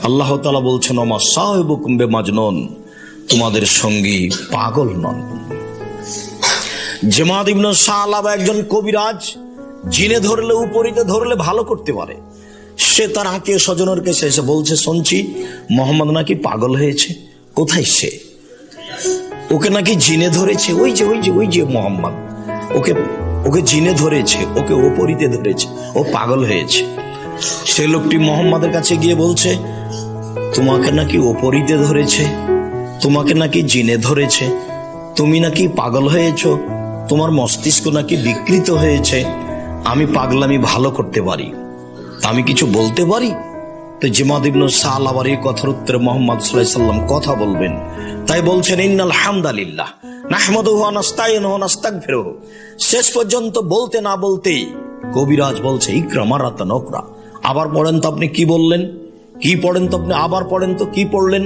আল্লাহ তাআলা বলছেন ওমা সাহিবুকুম বিমাজনুন, তোমাদের সঙ্গী পাগল নন। জামাত ইবনে সালাবা একজন কবিরাজ, জিনে ধরলে উপরিতে ধরলে ভালো করতে পারে। সে তার আত্মীয় স্বজনের কাছে এসে বলছে, শুনছি মোহাম্মদ নাকি পাগল হয়েছে। কোথায় সে? ওকে নাকি জিনে ধরেছে। ওই যে মোহাম্মদ, ওকে জিনে ধরেছে, ওকে ওপরিতে ধরেছে, ও পাগল হয়েছে। সে লোকটি মোহাম্মদের কাছে গিয়ে বলছে, তোমাকে নাকি ওপরিতে ধরেছে, তোমাকে নাকি জিনে ধরেছে, তুমি নাকি পাগল হয়েছ, তোমার মস্তিষ্ক নাকি বিকৃত হয়েছে। আমি পাগলামি ভালো করতে পারি, আমি কিছু বলতে পারি। তো জামাত ইবনে সালাবার এই কথার উত্তরে মুহাম্মদ সাল্লাল্লাহু আলাইহি সাল্লাম কথা বলবেন। তাই বলছেন ইন্নাল হামদালিল্লাহ নাহমাদুহু ওয়া নাস্তাইনুহু ওয়া নাস্তাগফিরুহু। শেষ পর্যন্ত বলতে না বলতেই কবিরাজ বলছে ইকরা মারাতান উকরা। আবার পড়েন তো আপনি কি বললেন, কি পড়েন তো আপনি, আবার পড়েন তো কি পড়লেন।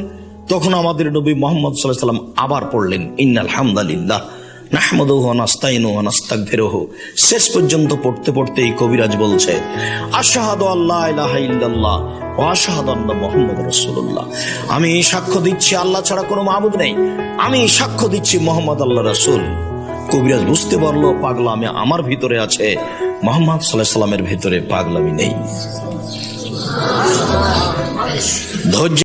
তখন আমাদের নবী মুহাম্মদ সাল্লাল্লাহু আলাইহি সাল্লাম আবার পড়লেন ইন্নাল হামদালিল্লাহ নাহমাদুহু ওয়া নাস্তাইনুহু ওয়া নাস্তাগফিরুহু। শেষ পর্যন্ত পড়তে পড়তেই কবিরাজ বলছে আশহাদু আল্লা ইলাহা ইল্লাল্লাহ ওয়া আশহাদু আন্না মুহাম্মাদুর রাসূলুল্লাহ। আমি সাক্ষ্য দিচ্ছি আল্লাহ ছাড়া কোনো মাবুদ নেই, আমি সাক্ষ্য দিচ্ছি মুহাম্মদ আল্লাহর রাসূল। কবিরাজ বুঝতে পারলো পাগলামি আমার ভিতরে আছে, মুহাম্মদ সাল্লাল্লাহু আলাইহি সাল্লামের ভিতরে পাগলামি নেই। ধৈর্য